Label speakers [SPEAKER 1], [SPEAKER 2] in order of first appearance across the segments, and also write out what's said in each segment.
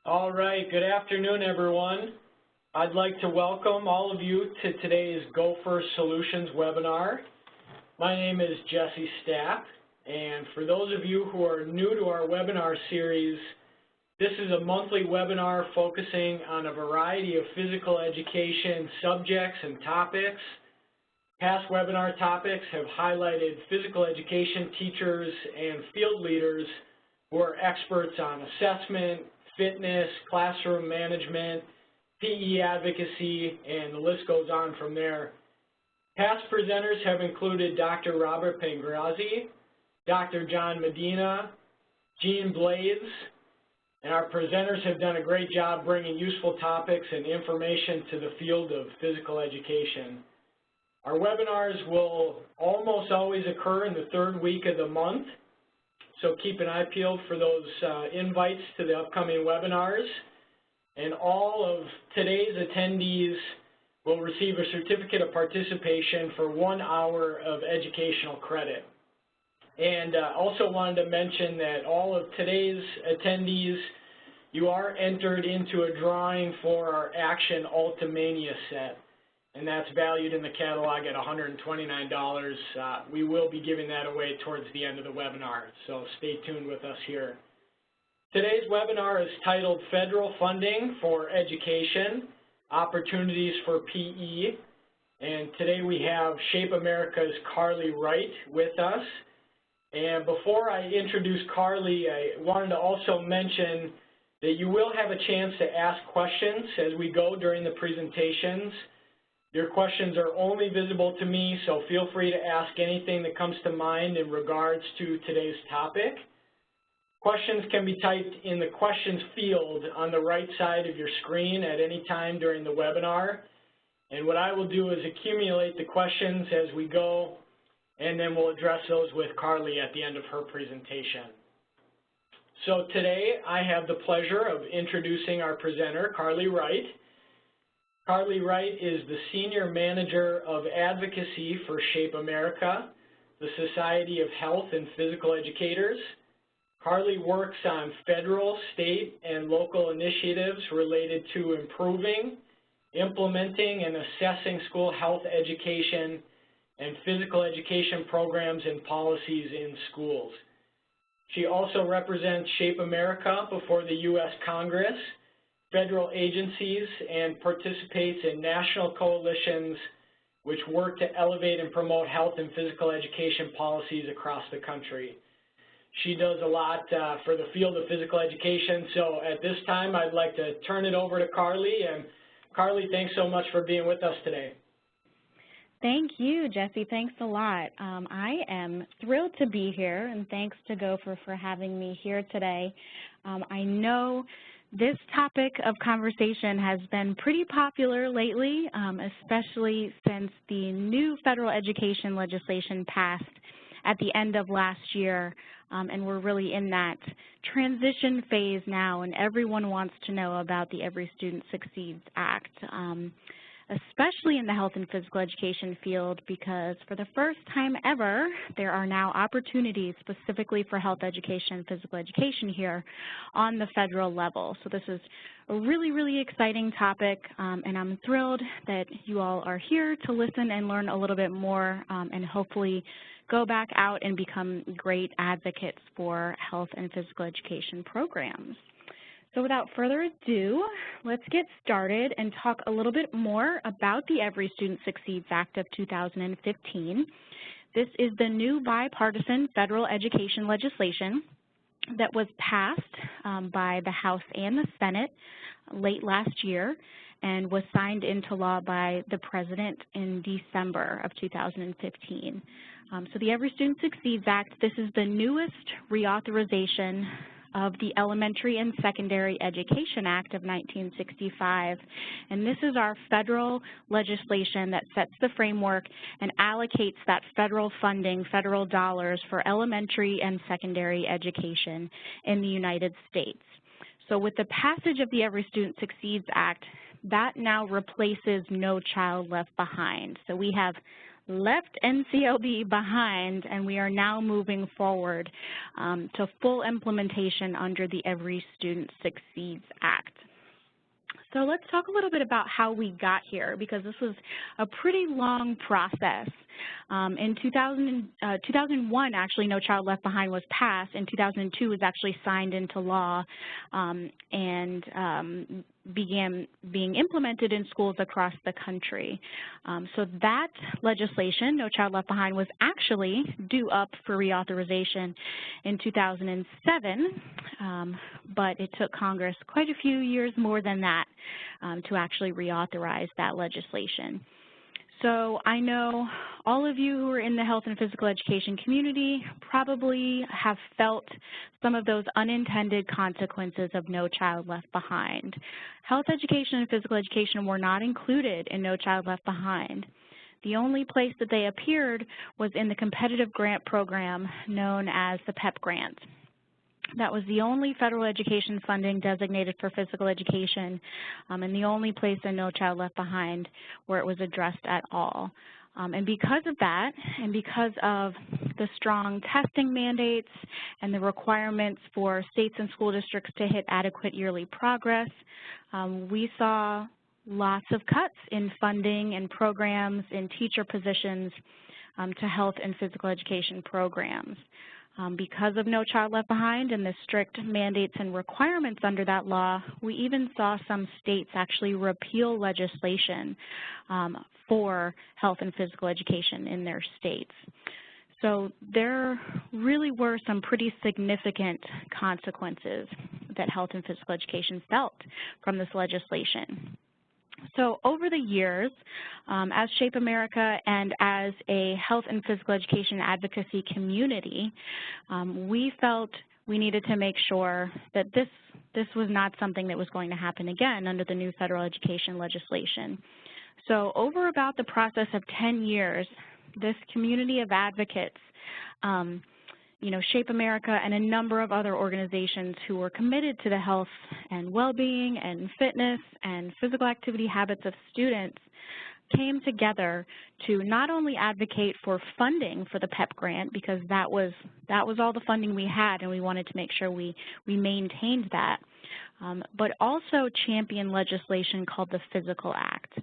[SPEAKER 1] All right, good afternoon, everyone. I'd like to welcome all of you to today's Gopher Solutions webinar. My name is Jesse Stapp, and for those of you who are new to our webinar series, this is a monthly webinar focusing on a variety of physical education subjects and topics. Past webinar topics have highlighted physical education teachers and field leaders who are experts on assessment, fitness, classroom management, PE advocacy, and the list goes on from there. Past presenters have included Dr. Robert Pangrazzi, Dr. John Medina, Jean Blades, and our presenters have done a great job bringing useful topics and information to the field of physical education. Our webinars will almost always occur in the third week of the month, so keep an eye peeled for those invites to the upcoming webinars. And all of today's attendees will receive a certificate of participation for 1 hour of educational credit. And also wanted to mention that all of today's attendees, you are entered into a drawing for our Action Ultimania set, and that's valued in the catalog at $129. We will be giving that away towards the end of the webinar, so stay tuned with us here. Today's webinar is titled Federal Funding for Education, Opportunities for PE, and today we have Shape America's Carly Wright with us. And before I introduce Carly, I wanted to also mention that you will have a chance to ask questions as we go during the presentations. Your questions are only visible to me, so feel free to ask anything that comes to mind in regards to today's topic. Questions can be typed in the questions field on the right side of your screen at any time during the webinar. And what I will do is accumulate the questions as we go, and then we'll address those with Carly at the end of her presentation. So today I have the pleasure of introducing our presenter, Carly Wright. Carly Wright is the Senior Manager of Advocacy for Shape America, the Society of Health and Physical Educators. Carly works on federal, state, and local initiatives related to improving, implementing, and assessing school health education and physical education programs and policies in schools. She also represents Shape America before the U.S. Congress, federal agencies, and participates in national coalitions which work to elevate and promote health and physical education policies across the country. She does a lot for the field of physical education, so at this time I'd like to turn it over to Carly. And Carly, thanks so much for being with us today.
[SPEAKER 2] Thank you, Jesse. Thanks a lot. I am thrilled to be here, and thanks to Gopher for having me here today. I know this topic of conversation has been pretty popular lately, especially since the new federal education legislation passed at the end of last year, and we're really in that transition phase now, and everyone wants to know about the Every Student Succeeds Act, especially in the health and physical education field, because for the first time ever, there are now opportunities specifically for health education and physical education here on the federal level. So this is a really, really exciting topic, and I'm thrilled that you all are here to listen and learn a little bit more, and hopefully go back out and become great advocates for health and physical education programs. So without further ado, let's get started and talk a little bit more about the Every Student Succeeds Act of 2015. This is the new bipartisan federal education legislation that was passed by the House and the Senate late last year and was signed into law by the President in December of 2015. So the Every Student Succeeds Act, this is the newest reauthorization of the Elementary and Secondary Education Act of 1965. And this is our federal legislation that sets the framework and allocates that federal funding, federal dollars for elementary and secondary education in the United States. So with the passage of the Every Student Succeeds Act, that now replaces No Child Left Behind. So we have left NCLB behind, and we are now moving forward to full implementation under the Every Student Succeeds Act. So let's talk a little bit about how we got here, because this was a pretty long process. In 2001, actually, No Child Left Behind was passed. In 2002, it was actually signed into law and began being implemented in schools across the country. So that legislation, No Child Left Behind, was actually due up for reauthorization in 2007, but it took Congress quite a few years more than that to actually reauthorize that legislation. So I know all of you who are in the health and physical education community probably have felt some of those unintended consequences of No Child Left Behind. Health education and physical education were not included in No Child Left Behind. The only place that they appeared was in the competitive grant program known as the PEP grant. That was the only federal education funding designated for physical education, and the only place in No Child Left Behind where it was addressed at all. And because of that, and because of the strong testing mandates and the requirements for states and school districts to hit adequate yearly progress, we saw lots of cuts in funding and programs in teacher positions to health and physical education programs. Because of No Child Left Behind and the strict mandates and requirements under that law, we even saw some states actually repeal legislation for health and physical education in their states. So there really were some pretty significant consequences that health and physical education felt from this legislation. So over the years, as Shape America and as a health and physical education advocacy community, we felt we needed to make sure that this was not something that was going to happen again under the new federal education legislation. So over about the process of 10 years, this community of advocates, Shape America and a number of other organizations who were committed to the health and well-being and fitness and physical activity habits of students came together to not only advocate for funding for the PEP grant, because that was all the funding we had and we wanted to make sure we maintained that, but also champion legislation called the Physical Act.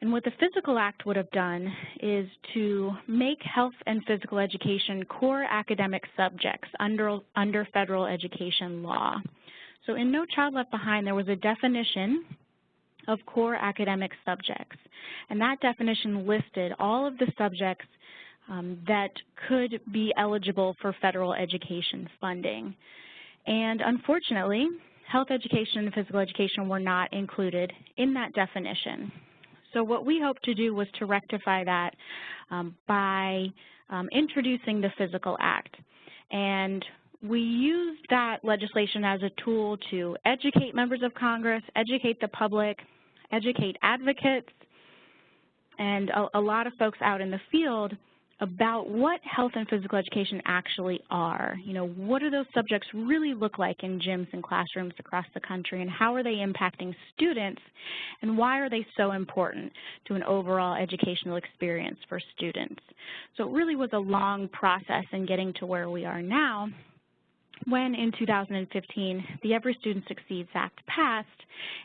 [SPEAKER 2] And what the Physical Act would have done is to make health and physical education core academic subjects under federal education law. So in No Child Left Behind, there was a definition of core academic subjects, and that definition listed all of the subjects that could be eligible for federal education funding. And unfortunately, health education and physical education were not included in that definition. So what we hope to do was to rectify that by introducing the Physical Act. And we used that legislation as a tool to educate members of Congress, educate the public, educate advocates, and a lot of folks out in the field about what health and physical education actually are. What do those subjects really look like in gyms and classrooms across the country, and how are they impacting students, and why are they so important to an overall educational experience for students? So it really was a long process in getting to where we are now, when in 2015, the Every Student Succeeds Act passed,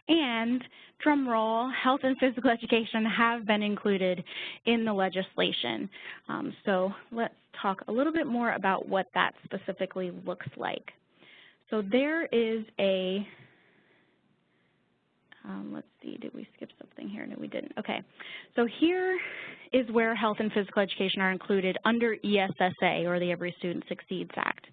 [SPEAKER 2] and, drum roll, health and physical education have been included in the legislation. So let's talk a little bit more about what that specifically looks like. So there is a, let's see, did we skip something here? No, we didn't. Okay. So here is where health and physical education are included under ESSA, or the Every Student Succeeds Act.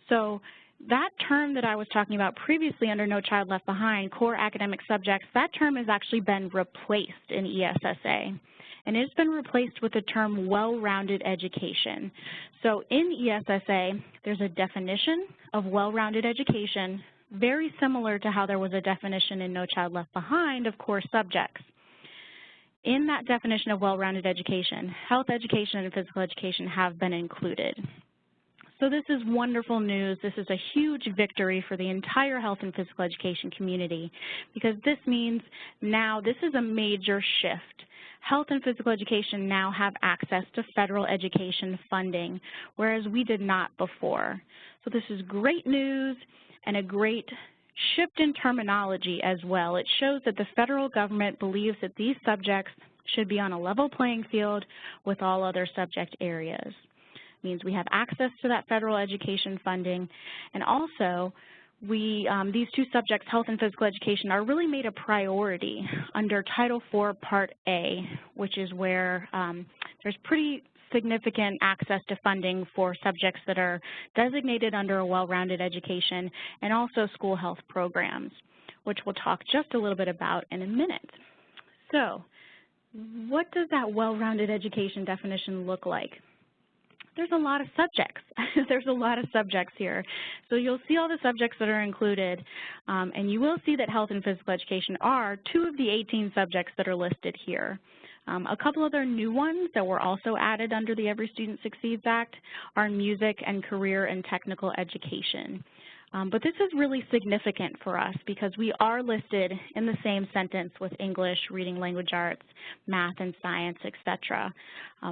[SPEAKER 2] So that term that I was talking about previously under No Child Left Behind, core academic subjects, that term has actually been replaced in ESSA. And it's been replaced with the term well-rounded education. So in ESSA, there's a definition of well-rounded education, very similar to how there was a definition in No Child Left Behind of core subjects. In that definition of well-rounded education, health education and physical education have been included. So this is wonderful news. This is a huge victory for the entire health and physical education community, because this means now this is a major shift. Health and physical education now have access to federal education funding, whereas we did not before. So this is great news and a great shift in terminology as well. It shows that the federal government believes that these subjects should be on a level playing field with all other subject areas. Means we have access to that federal education funding, and also these two subjects, health and physical education, are really made a priority under Title IV Part A, which is where there's pretty significant access to funding for subjects that are designated under a well-rounded education, and also school health programs, which we'll talk just a little bit about in a minute. So, what does that well-rounded education definition look like? There's a lot of subjects. There's a lot of subjects here. So you'll see all the subjects that are included, and you will see that health and physical education are 2 of the 18 subjects that are listed here. A couple other new ones that were also added under the Every Student Succeeds Act are music and career and technical education. But this is really significant for us because we are listed in the same sentence with English, reading language arts, math and science, etc.,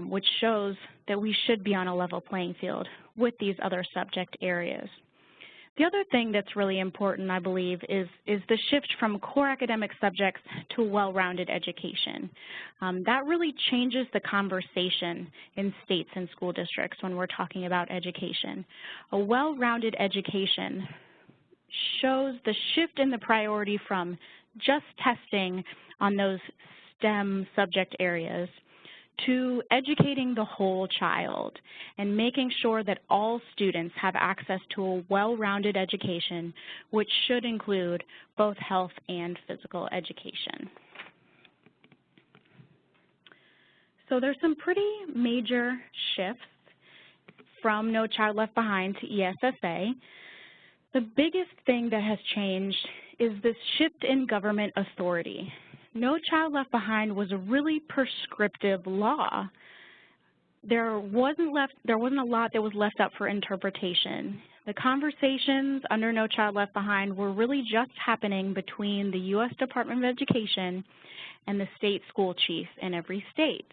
[SPEAKER 2] which shows that we should be on a level playing field with these other subject areas. The other thing that's really important, I believe, is the shift from core academic subjects to a well-rounded education. That really changes the conversation in states and school districts when we're talking about education. A well-rounded education shows the shift in the priority from just testing on those STEM subject areas to educating the whole child and making sure that all students have access to a well-rounded education, which should include both health and physical education. So there's some pretty major shifts from No Child Left Behind to ESSA. The biggest thing that has changed is this shift in government authority. No Child Left Behind was a really prescriptive law. There wasn't a lot that was left up for interpretation. The conversations under No Child Left Behind were really just happening between the U.S. Department of Education and the state school chief in every state.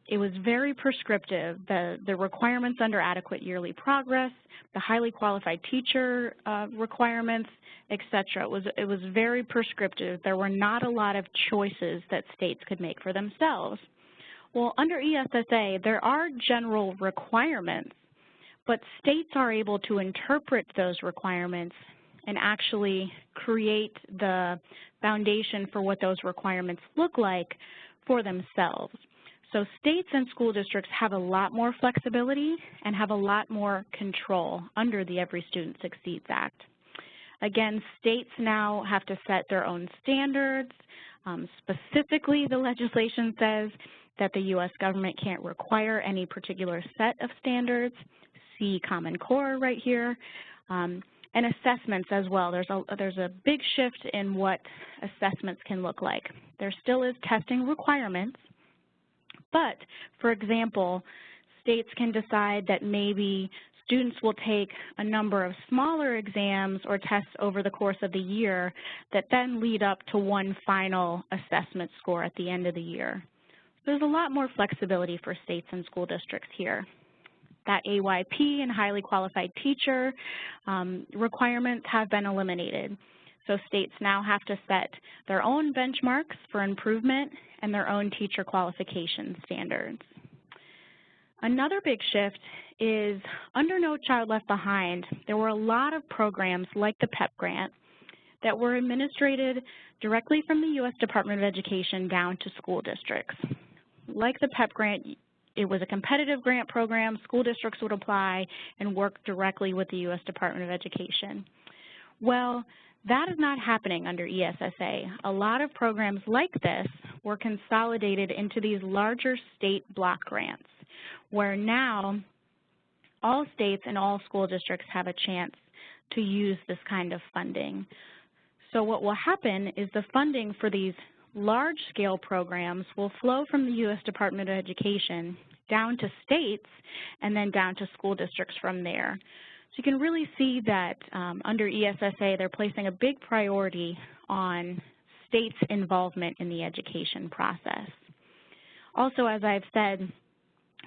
[SPEAKER 2] It was very prescriptive. The requirements under adequate yearly progress, the highly qualified teacher requirements, etc. It was very prescriptive. There were not a lot of choices that states could make for themselves. Well, under ESSA, there are general requirements, but states are able to interpret those requirements and actually create the foundation for what those requirements look like for themselves. So states and school districts have a lot more flexibility and have a lot more control under the Every Student Succeeds Act. Again, states now have to set their own standards. Specifically, the legislation says that the U.S. government can't require any particular set of standards. See Common Core right here. And assessments as well. There's a big shift in what assessments can look like. There still is testing requirements, but, for example, states can decide that maybe students will take a number of smaller exams or tests over the course of the year that then lead up to one final assessment score at the end of the year. There's a lot more flexibility for states and school districts here. That AYP and highly qualified teacher requirements have been eliminated. So states now have to set their own benchmarks for improvement and their own teacher qualification standards. Another big shift is under No Child Left Behind, there were a lot of programs like the PEP grant that were administered directly from the U.S. Department of Education down to school districts. Like the PEP grant, it was a competitive grant program. School districts would apply and work directly with the U.S. Department of Education. Well, that is not happening under ESSA. A lot of programs like this were consolidated into these larger state block grants, where now all states and all school districts have a chance to use this kind of funding. So what will happen is the funding for these large-scale programs will flow from the U.S. Department of Education down to states, and then down to school districts from there. So you can really see that under ESSA, they're placing a big priority on states' involvement in the education process. Also, as I've said,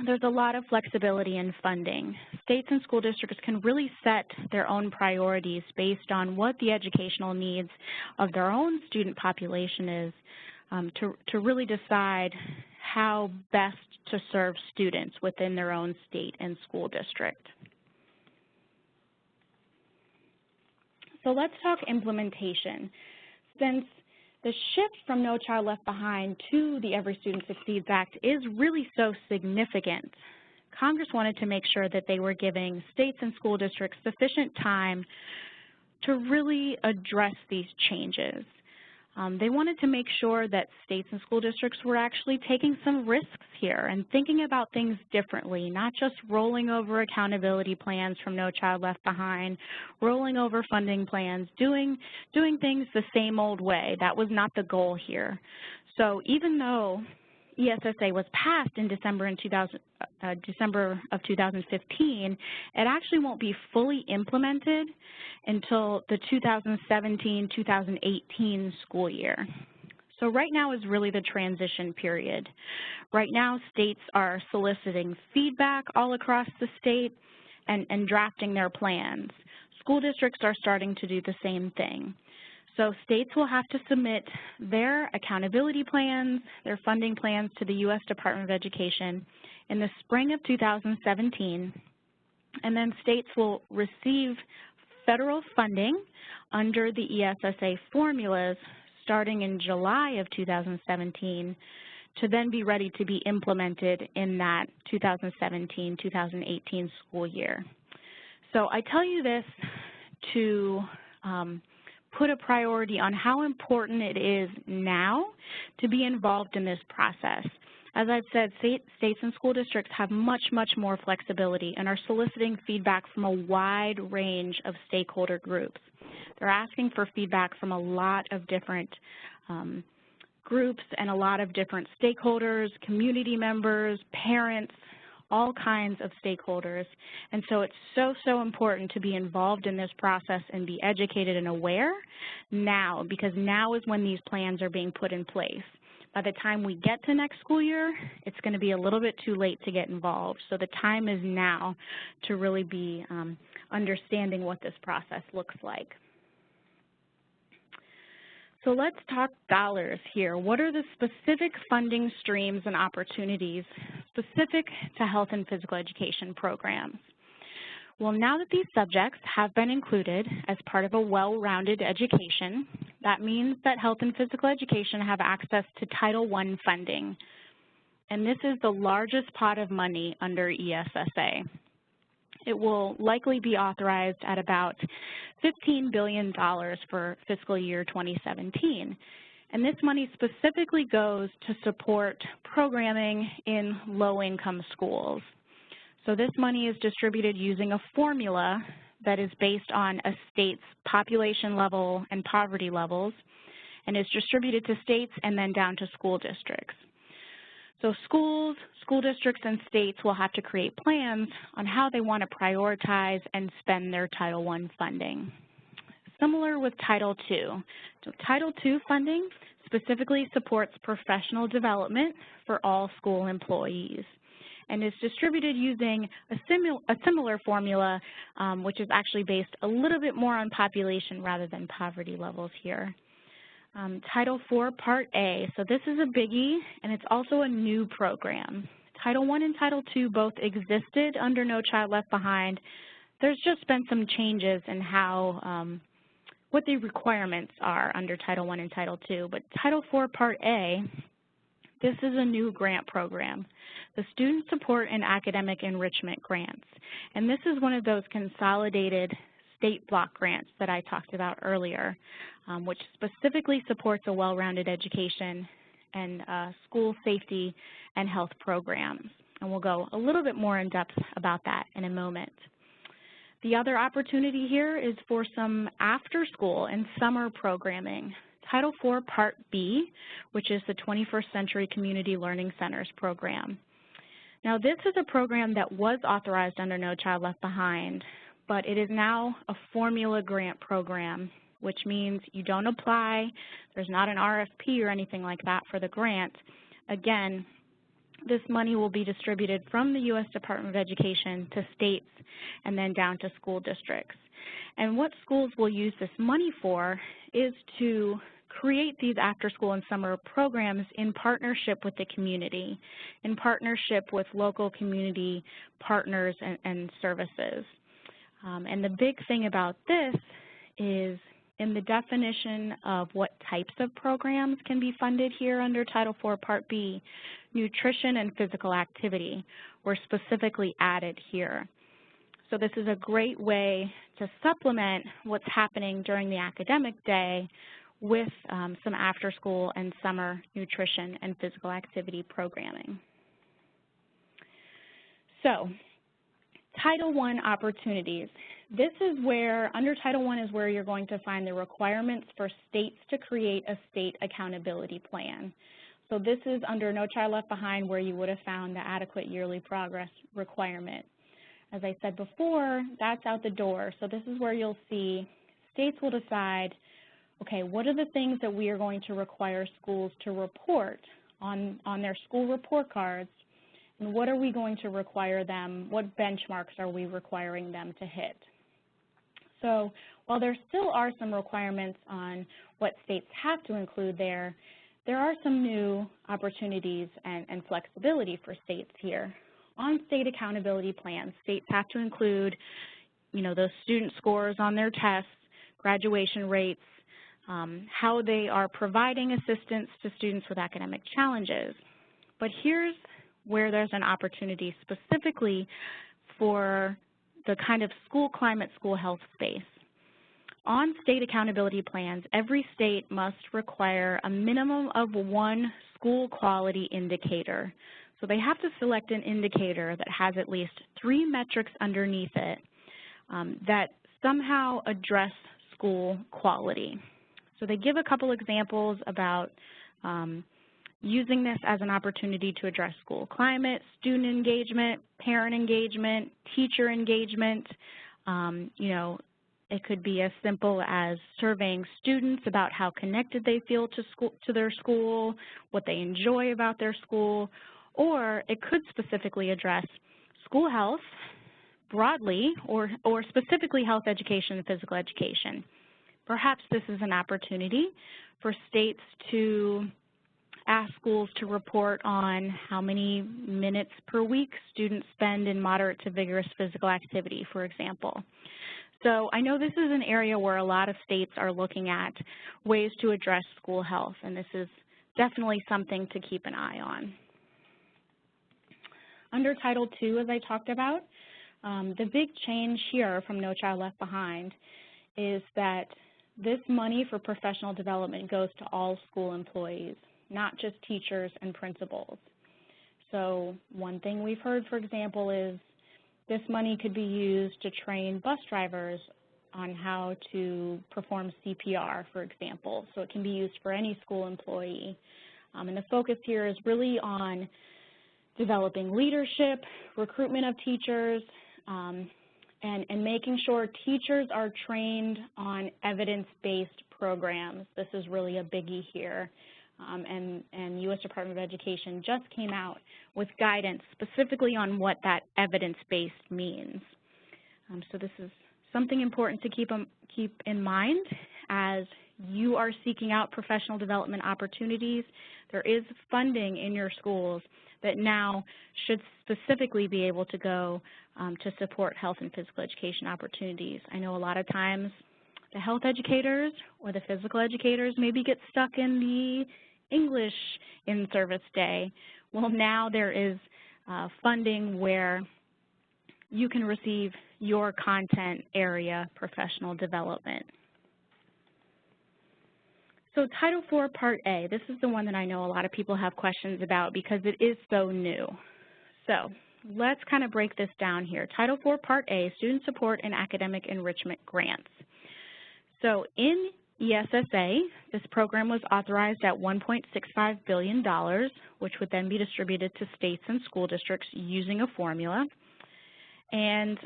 [SPEAKER 2] there's a lot of flexibility in funding. States and school districts can really set their own priorities based on what the educational needs of their own student population is to really decide how best to serve students within their own state and school district. So let's talk implementation. Since the shift from No Child Left Behind to the Every Student Succeeds Act is really so significant, Congress wanted to make sure that they were giving states and school districts sufficient time to really address these changes. They wanted to make sure that states and school districts were actually taking some risks here and thinking about things differently, not just rolling over accountability plans from No Child Left Behind, rolling over funding plans, doing things the same old way. That was not the goal here. So even though ESSA was passed in December of 2015, it actually won't be fully implemented until the 2017-2018 school year. So right now is really the transition period. Right now, states are soliciting feedback all across the state and drafting their plans. School districts are starting to do the same thing. So states will have to submit their accountability plans, their funding plans to the U.S. Department of Education in the spring of 2017, and then states will receive federal funding under the ESSA formulas starting in July of 2017 to then be ready to be implemented in that 2017-2018 school year. So I tell you this to put a priority on how important it is now to be involved in this process. As I've said, states and school districts have much, much more flexibility and are soliciting feedback from a wide range of stakeholder groups. They're asking for feedback from a lot of different groups and a lot of different stakeholders, community members, parents, all kinds of stakeholders. And so it's so, so important to be involved in this process and be educated and aware now, because now is when these plans are being put in place. By the time we get to next school year, it's going to be a little bit too late to get involved. So the time is now to really be understanding what this process looks like. So let's talk dollars here. What are the specific funding streams and opportunities specific to health and physical education programs? Well, now that these subjects have been included as part of a well-rounded education, that means that health and physical education have access to Title I funding. And this is the largest pot of money under ESSA. It will likely be authorized at about $15 billion for fiscal year 2017. And this money specifically goes to support programming in low-income schools. So this money is distributed using a formula that is based on a state's population level and poverty levels, and is distributed to states and then down to school districts. So schools, school districts, and states will have to create plans on how they want to prioritize and spend their Title I funding. Similar with Title II. So Title II funding specifically supports professional development for all school employees and is distributed using a similar formula, which is actually based a little bit more on population rather than poverty levels here. Title IV Part A, so this is a biggie, and it's also a new program. Title I and Title II both existed under No Child Left Behind. There's just been some changes in how, what the requirements are under Title I and Title II. But Title IV Part A, this is a new grant program, the Student Support and Academic Enrichment Grants. And this is one of those consolidated state block grants that I talked about earlier, which specifically supports a well-rounded education and school safety and health programs. And we'll go a little bit more in depth about that in a moment. The other opportunity here is for some after-school and summer programming. Title IV Part B, which is the 21st Century Community Learning Centers program. Now, this is a program that was authorized under No Child Left Behind, but it is now a formula grant program, which means you don't apply, there's not an RFP or anything like that for the grant. Again, this money will be distributed from the U.S. Department of Education to states and then down to school districts. And what schools will use this money for is to create these after-school and summer programs in partnership with the community, in partnership with local community partners and services. And the big thing about this is in the definition of what types of programs can be funded here under Title IV Part B, nutrition and physical activity were specifically added here. So this is a great way to supplement what's happening during the academic day with some after-school and summer nutrition and physical activity programming. So, Title I opportunities. This is where, under Title I is where you're going to find the requirements for states to create a state accountability plan. So this is under No Child Left Behind where you would have found the adequate yearly progress requirement. As I said before, that's out the door. So this is where you'll see states will decide, okay, what are the things that we are going to require schools to report on their school report cards, and what are we going to require them, what benchmarks are we requiring them to hit? So while there still are some requirements on what states have to include there are some new opportunities and flexibility for states here. On state accountability plans, states have to include, those student scores on their tests, graduation rates, how they are providing assistance to students with academic challenges. But here's where there's an opportunity specifically for the kind of school climate, school health space. On state accountability plans, every state must require a minimum of one school quality indicator. So they have to select an indicator that has at least 3 metrics underneath it that somehow address school quality. So they give a couple examples about using this as an opportunity to address school climate, student engagement, parent engagement, teacher engagement. It could be as simple as surveying students about how connected they feel to their school, what they enjoy about their school, or it could specifically address school health broadly or specifically health education and physical education. Perhaps this is an opportunity for states to ask schools to report on how many minutes per week students spend in moderate to vigorous physical activity, for example. So I know this is an area where a lot of states are looking at ways to address school health, and this is definitely something to keep an eye on. Under Title II, as I talked about, the big change here from No Child Left Behind is that this money for professional development goes to all school employees, not just teachers and principals. So one thing we've heard, for example, is this money could be used to train bus drivers on how to perform CPR, for example. So it can be used for any school employee. And the focus here is really on developing leadership, recruitment of teachers, and making sure teachers are trained on evidence-based programs. This is really a biggie here. And U.S. Department of Education just came out with guidance specifically on what that evidence-based means. So this is something important to keep in mind as you are seeking out professional development opportunities. There is funding in your schools that now should specifically be able to go to support health and physical education opportunities. I know a lot of times the health educators or the physical educators maybe get stuck in the English in-service day. Well, now there is funding where you can receive your content area professional development. So Title IV Part A, this is the one that I know a lot of people have questions about because it is so new. So let's kind of break this down here. Title IV Part A, Student Support and Academic Enrichment Grants. So in ESSA, this program was authorized at $1.65 billion, which would then be distributed to states and school districts using a formula. And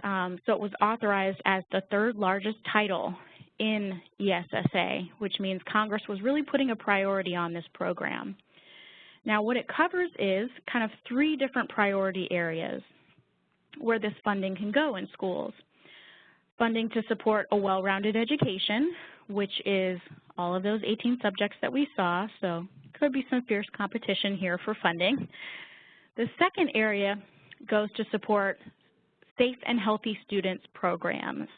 [SPEAKER 2] so it was authorized as the third largest title in ESSA, which means Congress was really putting a priority on this program. Now, what it covers is kind of three different priority areas where this funding can go in schools. Funding to support a well-rounded education, which is all of those 18 subjects that we saw, so could be some fierce competition here for funding. The second area goes to support safe and healthy students programs.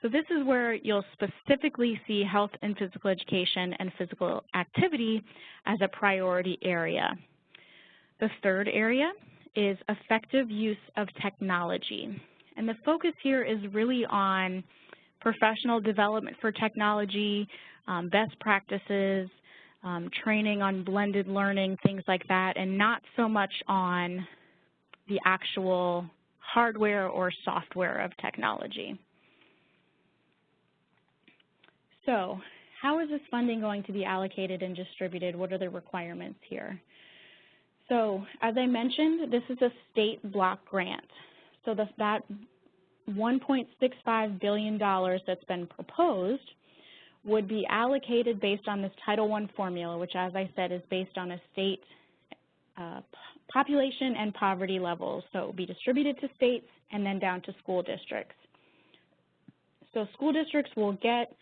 [SPEAKER 2] So this is where you'll specifically see health and physical education and physical activity as a priority area. The third area is effective use of technology. And the focus here is really on professional development for technology, best practices, training on blended learning, things like that, and not so much on the actual hardware or software of technology. So how is this funding going to be allocated and distributed? What are the requirements here? So as I mentioned, this is a state block grant. So that $1.65 billion that's been proposed would be allocated based on this Title I formula, which, as I said, is based on a state population and poverty levels. So it will be distributed to states and then down to school districts. So school districts will get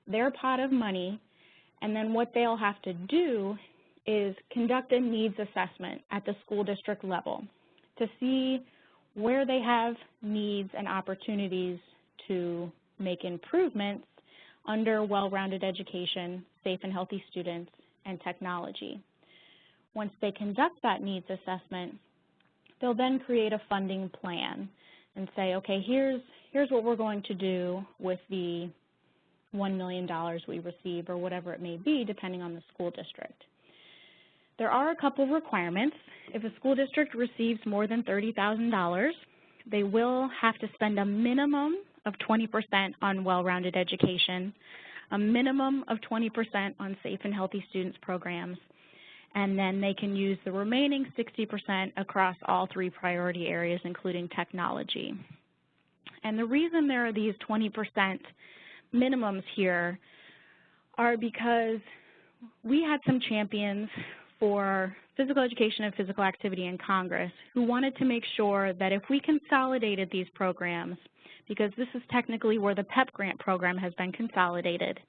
[SPEAKER 2] their pot of money, and then what they'll have to do is conduct a needs assessment at the school district level to see where they have needs and opportunities to make improvements under well-rounded education, safe and healthy students, and technology. Once they conduct that needs assessment, they'll then create a funding plan and say, okay, here's what we're going to do with the $1 million we receive, or whatever it may be, depending on the school district. There are a couple of requirements. If a school district receives more than $30,000, they will have to spend a minimum of 20% on well-rounded education, a minimum of 20% on safe and healthy students programs, and then they can use the remaining 60% across all three priority areas, including technology. And the reason there are these 20% minimums here are because we had some champions for physical education and physical activity in Congress who wanted to make sure that if we consolidated these programs, because this is technically where the PEP grant program has been consolidated,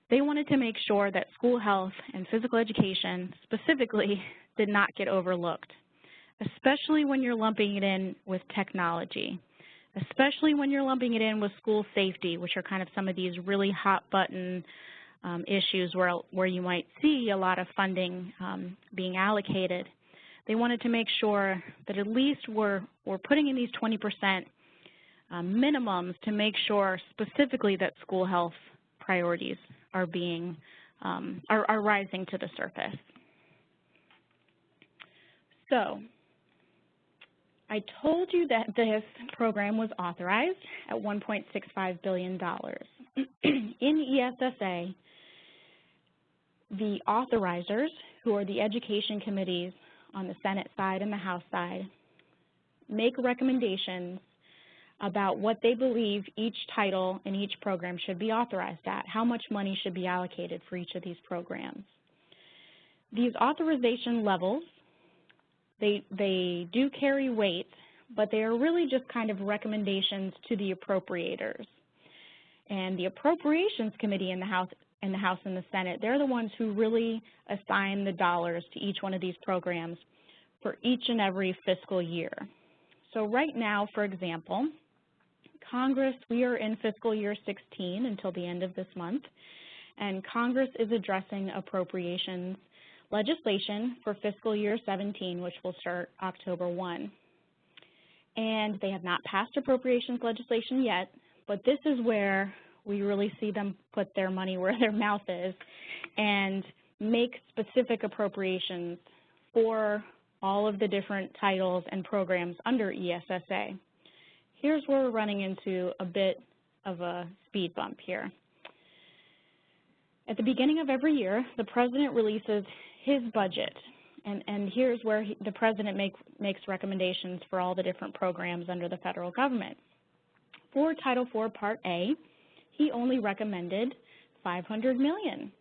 [SPEAKER 2] they wanted to make sure that school health and physical education specifically did not get overlooked, especially when you're lumping it in with technology, especially when you're lumping it in with school safety, which are kind of some of these really hot button issues where you might see a lot of funding being allocated. They wanted to make sure that at least we're putting in these 20% minimums to make sure specifically that school health priorities are being are rising to the surface. So I told you that this program was authorized at $1.65 billion. In ESSA, the authorizers, who are the education committees on the Senate side and the House side, make recommendations about what they believe each title and each program should be authorized at, how much money should be allocated for each of these programs. These authorization levels, they do carry weight, but they are really just kind of recommendations to the appropriators. And the Appropriations Committee in the House and the Senate, they're the ones who really assign the dollars to each one of these programs for each and every fiscal year. So right now, for example, Congress, we are in fiscal year 16 until the end of this month, and Congress is addressing appropriations legislation for fiscal year 17, which will start October 1. And they have not passed appropriations legislation yet, but this is where we really see them put their money where their mouth is and make specific appropriations for all of the different titles and programs under ESSA. Here's where we're running into a bit of a speed bump here. At the beginning of every year, the president releases his budget, and here's where the president makes recommendations for all the different programs under the federal government. For Title IV Part A, he only recommended $500 million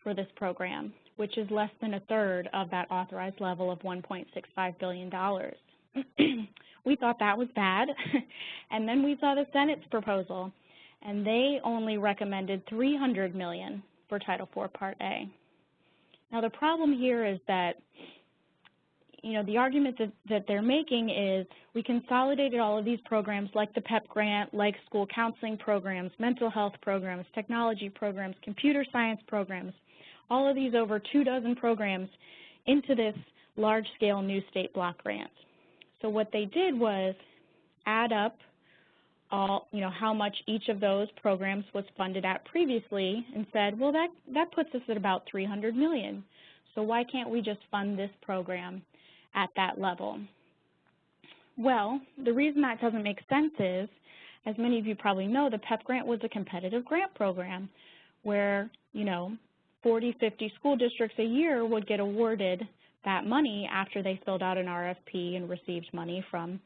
[SPEAKER 2] for this program, which is less than a third of that authorized level of $1.65 billion. We thought that was bad, and then we saw the Senate's proposal, and they only recommended $300 million for Title IV Part A. Now the problem here is that, the argument that they're making is we consolidated all of these programs like the PEP grant, like school counseling programs, mental health programs, technology programs, computer science programs, all of these over 24 programs into this large-scale new state block grant. So what they did was add up all, how much each of those programs was funded at previously and said, well, that puts us at about $300 million. So why can't we just fund this program at that level? Well, the reason that doesn't make sense is, as many of you probably know, the PEP grant was a competitive grant program where, 40, 50 school districts a year would get awarded that money after they filled out an RFP and received money from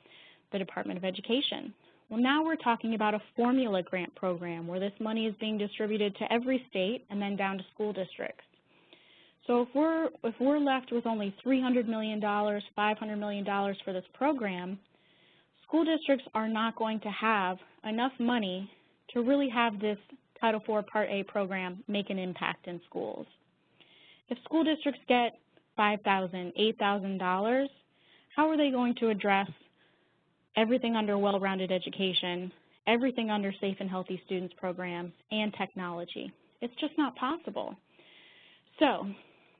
[SPEAKER 2] the Department of Education. Well, now we're talking about a formula grant program where this money is being distributed to every state and then down to school districts. So if we're left with only $300 million, $500 million for this program, school districts are not going to have enough money to really have this Title IV Part A program make an impact in schools. If school districts get $5,000, $8,000, how are they going to address everything under well-rounded education, everything under safe and healthy students programs, and technology? It's just not possible. So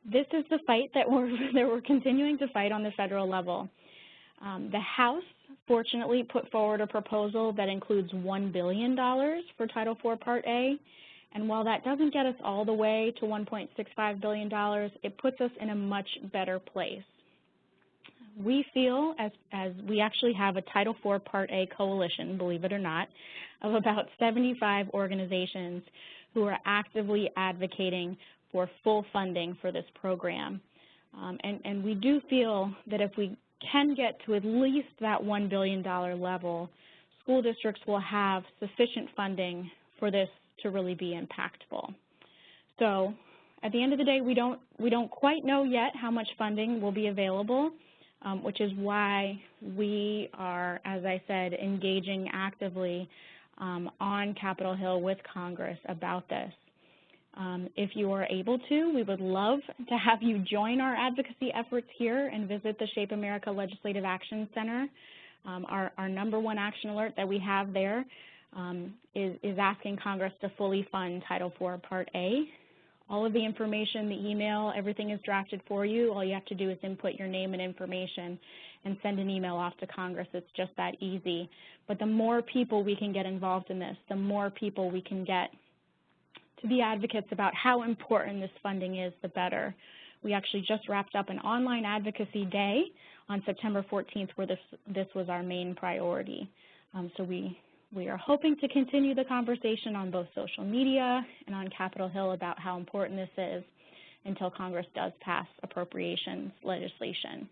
[SPEAKER 2] this is the fight that we're continuing to fight on the federal level. The House fortunately put forward a proposal that includes $1 billion for Title IV Part A, and while that doesn't get us all the way to $1.65 billion, it puts us in a much better place. We feel, as we actually have a Title IV Part A coalition, believe it or not, of about 75 organizations who are actively advocating for full funding for this program. And we do feel that if we can get to at least that $1 billion level, school districts will have sufficient funding for this to really be impactful. So at the end of the day, we don't quite know yet how much funding will be available, which is why we are, as I said, engaging actively on Capitol Hill with Congress about this. If you are able to, we would love to have you join our advocacy efforts here and visit the Shape America Legislative Action Center. Our #1 action alert that we have there is asking Congress to fully fund Title IV Part A. All of the information, the email, everything is drafted for you. All you have to do is input your name and information and send an email off to Congress. It's just that easy. But the more people we can get involved in this, the more people we can get to be advocates about how important this funding is, the better. We actually just wrapped up an online advocacy day on September 14th where this was our main priority. So we are hoping to continue the conversation on both social media and on Capitol Hill about how important this is until Congress does pass appropriations legislation.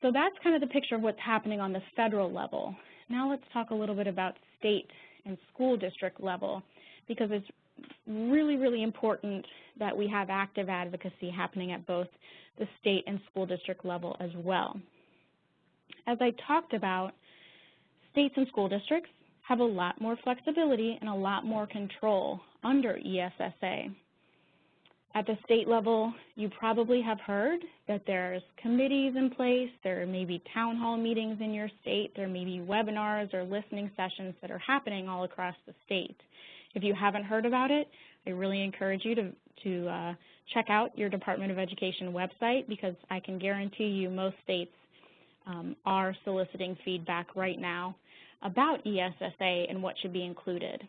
[SPEAKER 2] So that's kind of the picture of what's happening on the federal level. Now let's talk a little bit about state and school district level, because it's really, really important that we have active advocacy happening at both the state and school district level as well. As I talked about, states and school districts have a lot more flexibility and a lot more control under ESSA. At the state level, you probably have heard that there's committees in place, there may be town hall meetings in your state, there may be webinars or listening sessions that are happening all across the state. If you haven't heard about it, I really encourage you to check out your Department of Education website, because I can guarantee you most states are soliciting feedback right now about ESSA and what should be included.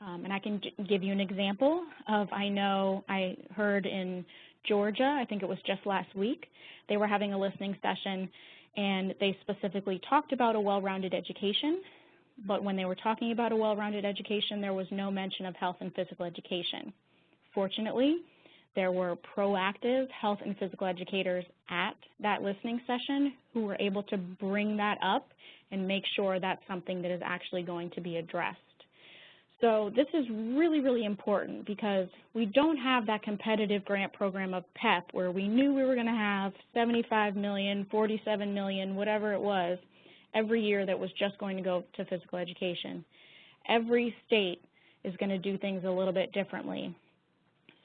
[SPEAKER 2] And I can give you an example of, I heard in Georgia, I think it was just last week, they were having a listening session and they specifically talked about a well-rounded education, but when they were talking about a well-rounded education, there was no mention of health and physical education. Fortunately, there were proactive health and physical educators at that listening session who were able to bring that up and make sure that's something that is actually going to be addressed. So this is really, really important because we don't have that competitive grant program of PEP where we knew we were going to have $75 million, $47 million, whatever it was, every year that was just going to go to physical education. Every state is going to do things a little bit differently.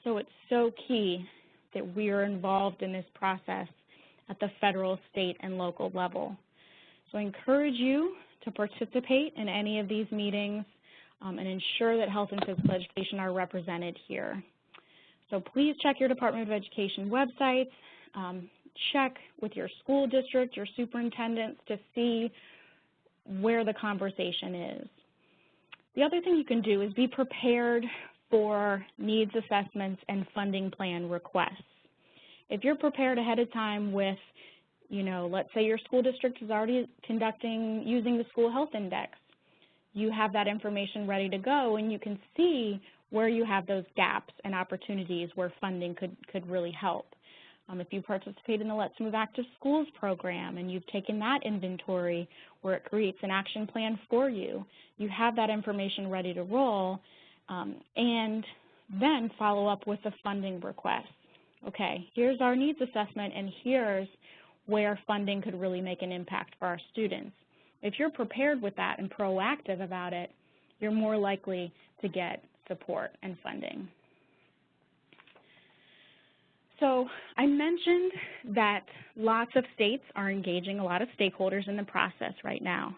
[SPEAKER 2] So it's so key that we are involved in this process at the federal, state, and local level. So I encourage you to participate in any of these meetings and ensure that health and physical education are represented here. So please check your Department of Education websites, check with your school district, your superintendents to see where the conversation is. The other thing you can do is be prepared for needs assessments and funding plan requests. If you're prepared ahead of time with, let's say your school district is already using the school health index, you have that information ready to go and you can see where you have those gaps and opportunities where funding could really help. If you participate in the Let's Move Active Schools program and you've taken that inventory where it creates an action plan for you, you have that information ready to roll and then follow up with the funding request. Okay, here's our needs assessment and here's where funding could really make an impact for our students. If you're prepared with that and proactive about it, you're more likely to get support and funding. So I mentioned that lots of states are engaging a lot of stakeholders in the process right now.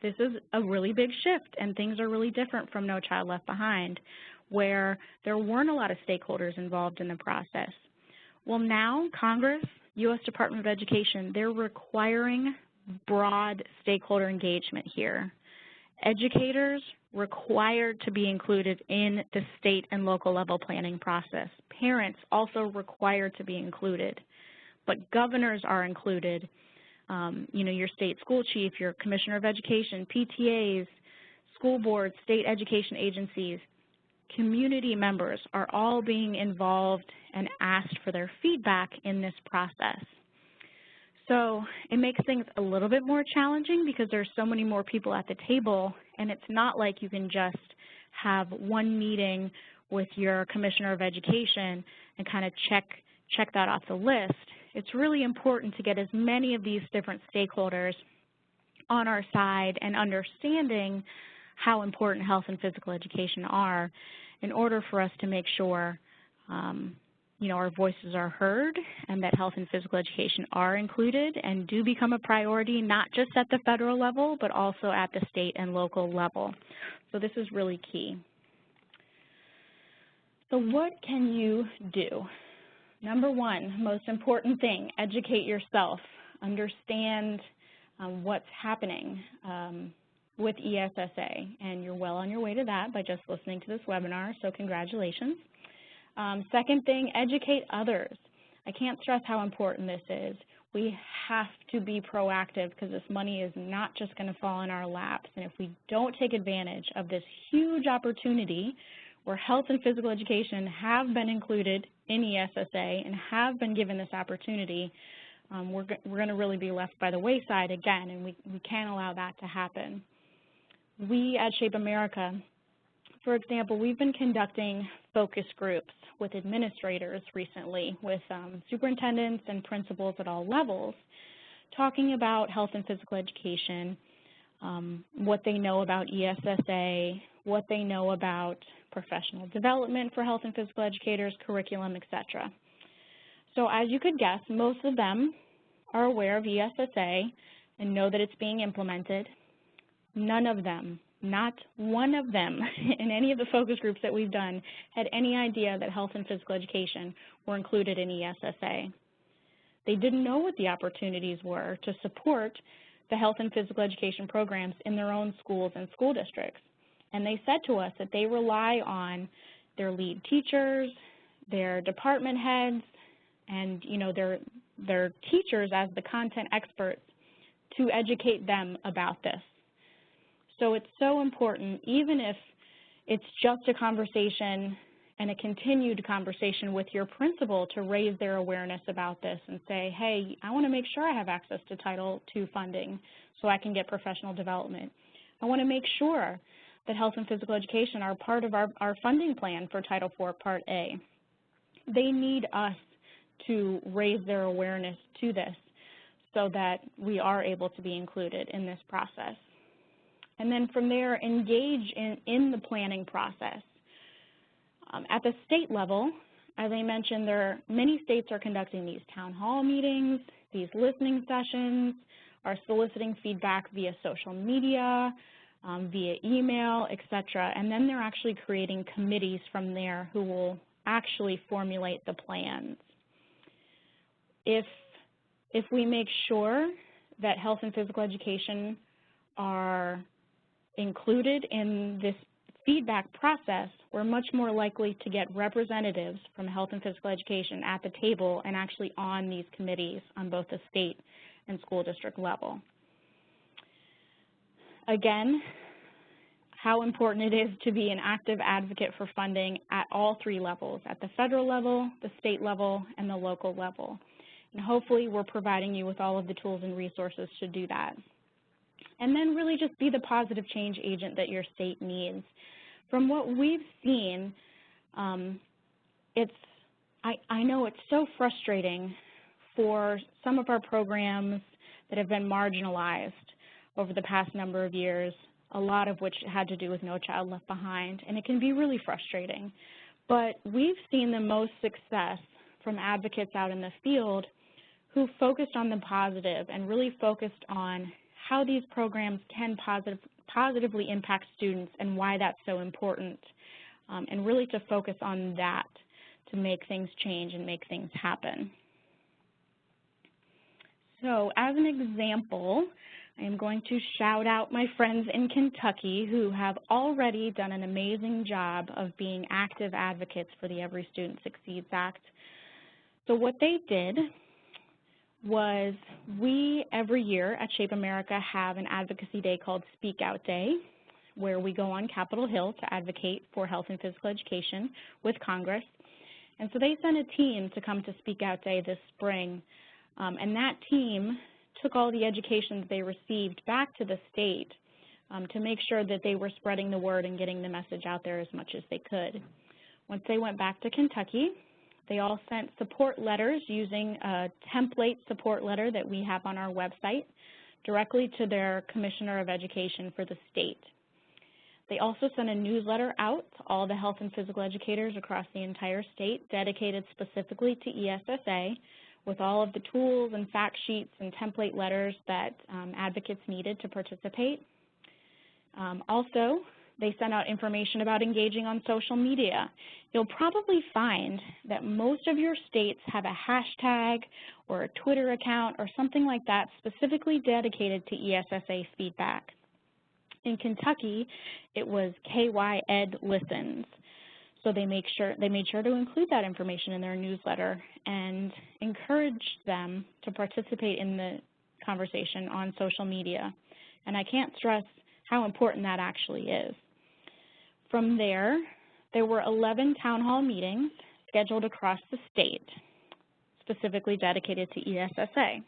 [SPEAKER 2] This is a really big shift, and things are really different from No Child Left Behind, where there weren't a lot of stakeholders involved in the process. Well, now Congress, U.S. Department of Education, they're requiring broad stakeholder engagement here. Educators required to be included in the state and local level planning process. Parents also required to be included, but governors are included. Your state school chief, your commissioner of education, PTAs, school boards, state education agencies, community members are all being involved and asked for their feedback in this process. So it makes things a little bit more challenging because there's so many more people at the table, and it's not like you can just have one meeting with your commissioner of education and kind of check that off the list. It's really important to get as many of these different stakeholders on our side and understanding how important health and physical education are in order for us to make sure our voices are heard and that health and physical education are included and do become a priority, not just at the federal level, but also at the state and local level. So this is really key. So what can you do? Number one, most important thing, educate yourself. Understand what's happening with ESSA, and you're well on your way to that by just listening to this webinar, so congratulations. Second thing, educate others. I can't stress how important this is. We have to be proactive because this money is not just going to fall in our laps, and if we don't take advantage of this huge opportunity where health and physical education have been included in ESSA and have been given this opportunity, we're going to really be left by the wayside again, and we can't allow that to happen. We at Shape America, for example, we've been conducting focus groups with administrators recently, with superintendents and principals at all levels, talking about health and physical education, what they know about ESSA, what they know about professional development for health and physical educators, curriculum, etc. So as you could guess, most of them are aware of ESSA and know that it's being implemented. None of them, not one of them in any of the focus groups that we've done had any idea that health and physical education were included in ESSA. They didn't know what the opportunities were to support the health and physical education programs in their own schools and school districts. And they said to us that they rely on their lead teachers, their department heads, and their teachers as the content experts to educate them about this. So it's so important, even if it's just a conversation and a continued conversation with your principal, to raise their awareness about this and say, hey, I want to make sure I have access to Title II funding so I can get professional development. I want to make sure that health and physical education are part of our funding plan for Title IV Part A. They need us to raise their awareness to this so that we are able to be included in this process. And then from there, engage in the planning process. At the state level, as I mentioned, many states are conducting these town hall meetings, these listening sessions, are soliciting feedback via social media, via email, etc. And then they're actually creating committees from there who will actually formulate the plans. If we make sure that health and physical education are included in this feedback process, we're much more likely to get representatives from health and physical education at the table and actually on these committees on both the state and school district level. Again, how important it is to be an active advocate for funding at all three levels, at the federal level, the state level, and the local level. And hopefully we're providing you with all of the tools and resources to do that. And then really just be the positive change agent that your state needs. From what we've seen, I know it's so frustrating for some of our programs that have been marginalized over the past number of years, a lot of which had to do with No Child Left Behind, and it can be really frustrating. But we've seen the most success from advocates out in the field who focused on the positive and really focused on how these programs can positively impact students and why that's so important, and really to focus on that to make things change and make things happen. So as an example, I am going to shout out my friends in Kentucky who have already done an amazing job of being active advocates for the Every Student Succeeds Act. So what they did was we, every year at Shape America, have an advocacy day called Speak Out Day, where we go on Capitol Hill to advocate for health and physical education with Congress. And so they sent a team to come to Speak Out Day this spring, and that team took all the education that they received back to the state to make sure that they were spreading the word and getting the message out there as much as they could. Once they went back to Kentucky, they all sent support letters using a template support letter that we have on our website directly to their Commissioner of Education for the state. They also sent a newsletter out to all the health and physical educators across the entire state dedicated specifically to ESSA with all of the tools and fact sheets and template letters that advocates needed to participate. Also, they sent out information about engaging on social media. You'll probably find that most of your states have a hashtag or a Twitter account or something like that specifically dedicated to ESSA feedback. In Kentucky, it was KY Ed Listens. So they made sure to include that information in their newsletter and encouraged them to participate in the conversation on social media. And I can't stress how important that actually is. From there were 11 town hall meetings scheduled across the state, specifically dedicated to ESSA.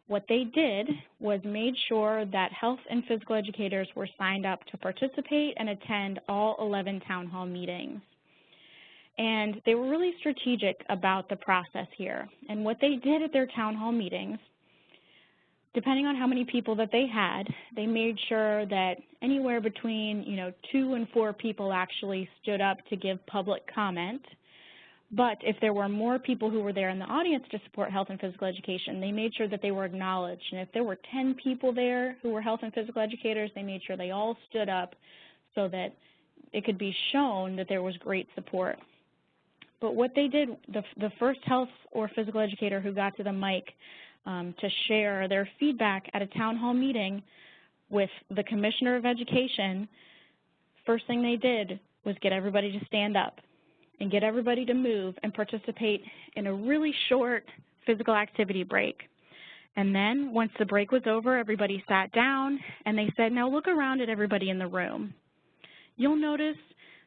[SPEAKER 2] What they did was made sure that health and physical educators were signed up to participate and attend all 11 town hall meetings. And they were really strategic about the process here. And what they did at their town hall meetings, depending on how many people that they had, they made sure that anywhere between 2 and 4 people actually stood up to give public comment. But if there were more people who were there in the audience to support health and physical education, they made sure that they were acknowledged. And if there were 10 people there who were health and physical educators, they made sure they all stood up so that it could be shown that there was great support. But what they did, the first health or physical educator who got to the mic to share their feedback at a town hall meeting with the Commissioner of Education, first thing they did was get everybody to stand up and get everybody to move and participate in a really short physical activity break. And then once the break was over, everybody sat down and they said, now look around at everybody in the room. You'll notice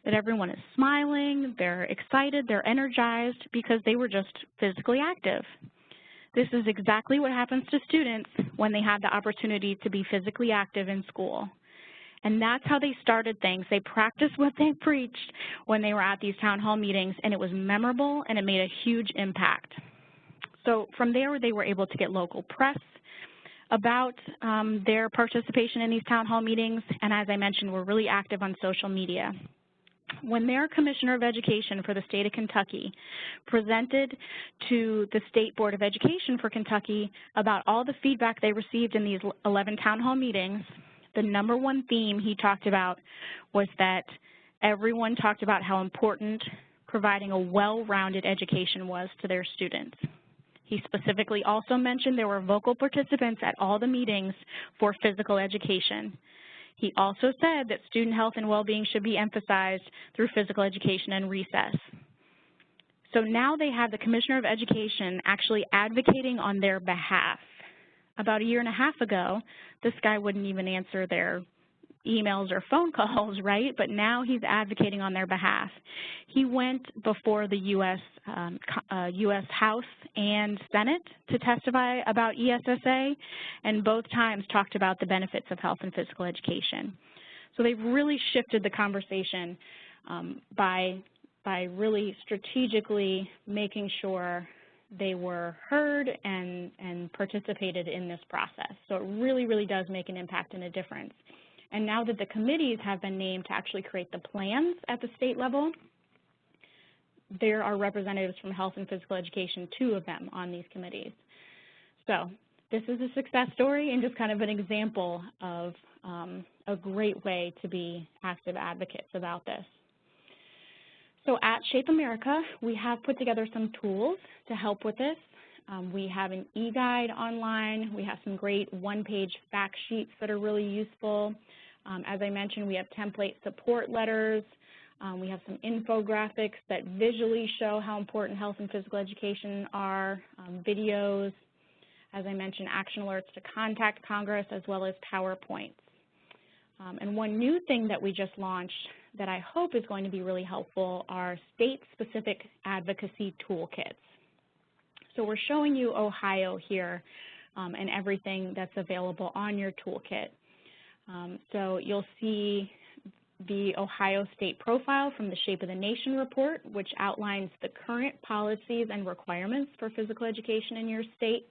[SPEAKER 2] that everyone is smiling, they're excited, they're energized because they were just physically active. This is exactly what happens to students when they have the opportunity to be physically active in school. And that's how they started things. They practiced what they preached when they were at these town hall meetings, and it was memorable and it made a huge impact. So from there, they were able to get local press about their participation in these town hall meetings, and as I mentioned, were really active on social media. When their Commissioner of Education for the state of Kentucky presented to the State Board of Education for Kentucky about all the feedback they received in these 11 town hall meetings, the #1 theme he talked about was that everyone talked about how important providing a well-rounded education was to their students. He specifically also mentioned there were vocal participants at all the meetings for physical education. He also said that student health and well-being should be emphasized through physical education and recess. So now they have the Commissioner of Education actually advocating on their behalf. About a year and a half ago, this guy wouldn't even answer their emails or phone calls, right? But now he's advocating on their behalf. He went before the U.S. House and Senate to testify about ESSA, and both times talked about the benefits of health and physical education. So they've really shifted the conversation by really strategically making sure they were heard and participated in this process. So it really, really does make an impact and a difference. And now that the committees have been named to actually create the plans at the state level, there are representatives from health and physical education, 2 of them on these committees. So this is a success story and just kind of an example of a great way to be active advocates about this. So at Shape America, we have put together some tools to help with this. We have an e-guide online. We have some great one-page fact sheets that are really useful. As I mentioned, we have template support letters. We have some infographics that visually show how important health and physical education are, videos, as I mentioned, action alerts to contact Congress, as well as PowerPoints. And one new thing that we just launched that I hope is going to be really helpful are state-specific advocacy toolkits. So we're showing you Ohio here and everything that's available on your toolkit. So you'll see the Ohio State Profile from the Shape of the Nation report, which outlines the current policies and requirements for physical education in your state.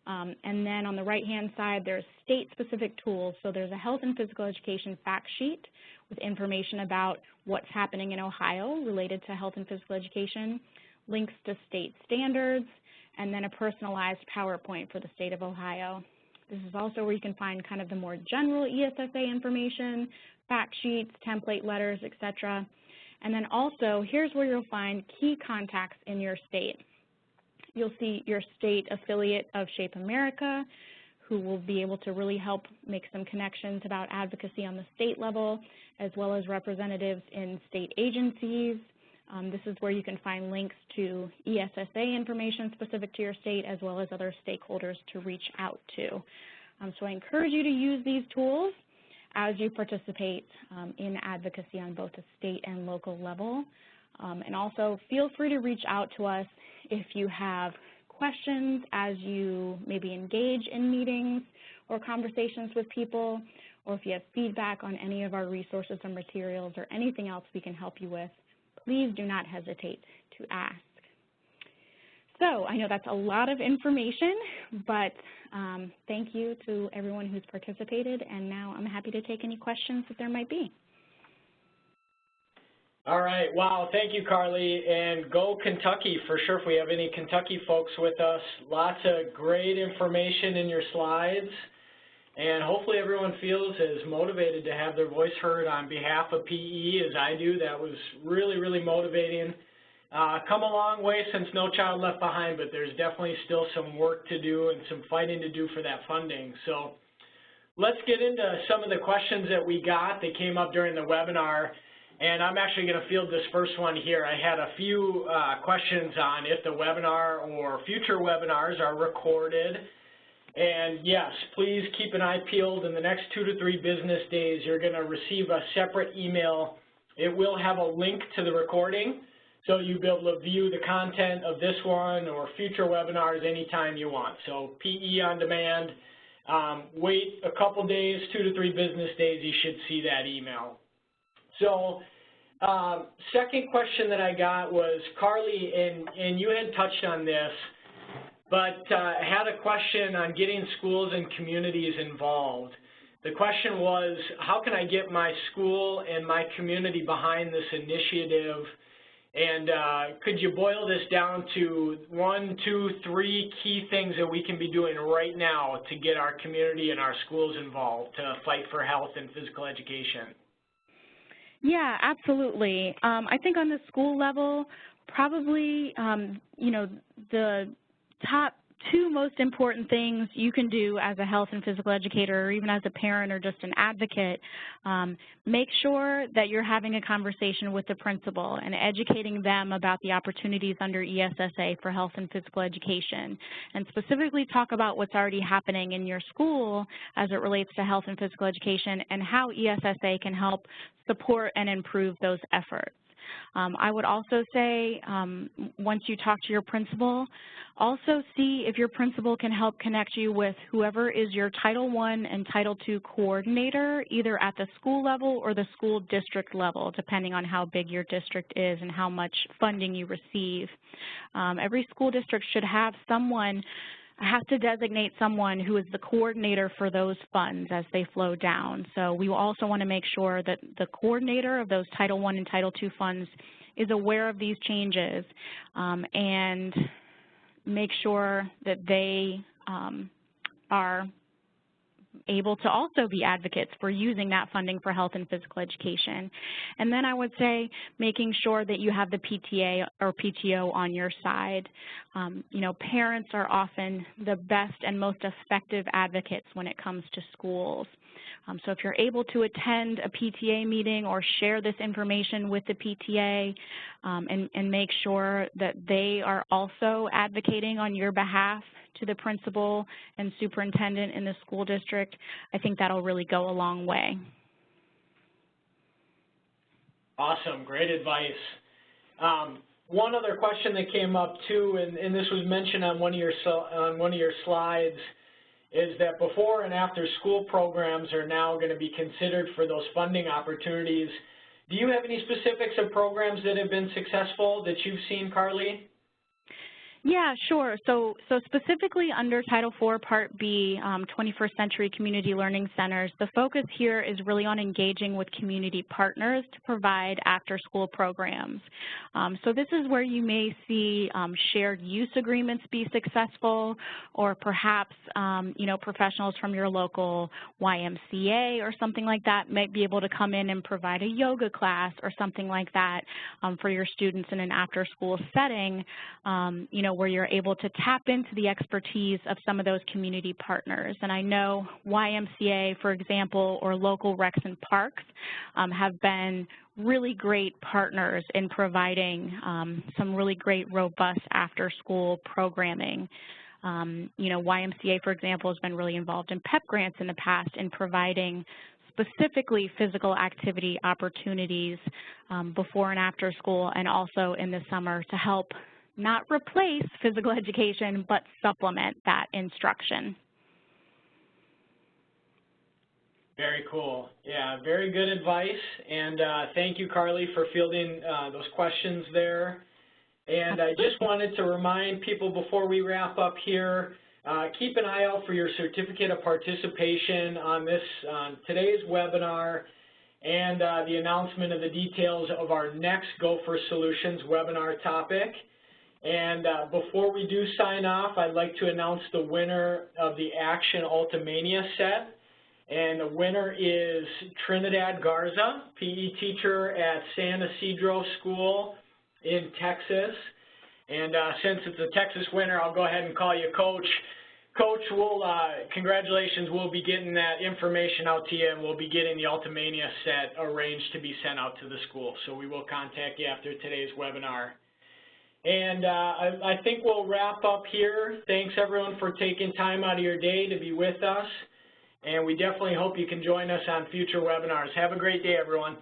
[SPEAKER 2] And then on the right-hand side, there's state-specific tools. So there's a health and physical education fact sheet with information about what's happening in Ohio related to health and physical education, links to state standards, and then a personalized PowerPoint for the state of Ohio. This is also where you can find kind of the more general ESSA information, fact sheets, template letters, etc. And then also, here's where you'll find key contacts in your state. You'll see your state affiliate of Shape America, who will be able to really help make some connections about advocacy on the state level, as well as representatives in state agencies. This is where you can find links to ESSA information specific to your state, as well as other stakeholders to reach out to. So I encourage you to use these tools as you participate in advocacy on both the state and local level. And also feel free to reach out to us if you have questions as you maybe engage in meetings or conversations with people, or if you have feedback on any of our resources or materials or anything else we can help you with. Please do not hesitate to ask. So I know that's a lot of information, but thank you to everyone who's participated, and now I'm happy to take any questions that there might be.
[SPEAKER 1] All right, wow, thank you, Carly, and go Kentucky for sure if we have any Kentucky folks with us. Lots of great information in your slides, and hopefully everyone feels as motivated to have their voice heard on behalf of PE as I do. That was really, really motivating. Come a long way since No Child Left Behind, but there's definitely still some work to do and some fighting to do for that funding. So let's get into some of the questions that we got that came up during the webinar. And I'm actually going to field this first one here. I had a few questions on if the webinar or future webinars are recorded. And yes, please keep an eye peeled. In the next 2 to 3 business days, you're going to receive a separate email. It will have a link to the recording, so you'll be able to view the content of this one or future webinars anytime you want. So PE on demand. Wait a couple days, 2 to 3 business days, you should see that email. So second question that I got was, Carly, and you had touched on this, but had a question on getting schools and communities involved. The question was, how can I get my school and my community behind this initiative? And could you boil this down to 1, 2, 3 key things that we can be doing right now to get our community and our schools involved to fight for health and physical education?
[SPEAKER 2] Yeah, absolutely. I think on the school level, probably, you know, the top 2 most important things you can do as a health and physical educator, or even as a parent or just an advocate, make sure that you're having a conversation with the principal and educating them about the opportunities under ESSA for health and physical education, and specifically talk about what's already happening in your school as it relates to health and physical education and how ESSA can help support and improve those efforts. I would also say, once you talk to your principal, also see if your principal can help connect you with whoever is your Title I and Title II coordinator, either at the school level or the school district level, depending on how big your district is and how much funding you receive. Every school district should have someone, has to designate someone who is the coordinator for those funds as they flow down. So we also want to make sure that the coordinator of those Title I and Title II funds is aware of these changes, and make sure that they are able to also be advocates for using that funding for health and physical education. And then I would say making sure that you have the PTA or PTO on your side. You know, parents are often the best and most effective advocates when it comes to schools. So if you're able to attend a PTA meeting or share this information with the PTA, and make sure that they are also advocating on your behalf to the principal and superintendent in the school district, I think that'll really go a long way.
[SPEAKER 1] Awesome, great advice. One other question that came up too, and this was mentioned on one of your slides, is that before and after school programs are now going to be considered for those funding opportunities. Do you have any specifics of programs that have been successful that you've seen, Carly?
[SPEAKER 2] Yeah, sure. So specifically under Title IV Part B, 21st Century Community Learning Centers, the focus here is really on engaging with community partners to provide after-school programs. So this is where you may see shared use agreements be successful, or perhaps you know, professionals from your local YMCA or something like that might be able to come in and provide a yoga class or something like that for your students in an after-school setting. You know, where you're able to tap into the expertise of some of those community partners. And I know YMCA, for example, or local recs and parks have been really great partners in providing some really great, robust after-school programming. You know, YMCA, for example, has been really involved in PEP grants in the past in providing specifically physical activity opportunities before and after school, and also in the summer to help not replace physical education, but supplement that instruction.
[SPEAKER 1] Very cool. Yeah, very good advice. And thank you, Carly, for fielding those questions there. And I just wanted to remind people before we wrap up here, keep an eye out for your certificate of participation on this today's webinar, and the announcement of the details of our next Go for Solutions webinar topic. And before we do sign off, I'd like to announce the winner of the Action Ultimania set. And the winner is Trinidad Garza, PE teacher at San Isidro School in Texas. And since it's a Texas winner, I'll go ahead and call you Coach. Coach, congratulations. We'll be getting that information out to you, and we'll be getting the Ultimania set arranged to be sent out to the school. So we will contact you after today's webinar. And I think we'll wrap up here. Thanks, everyone, for taking time out of your day to be with us. And we definitely hope you can join us on future webinars. Have a great day, everyone.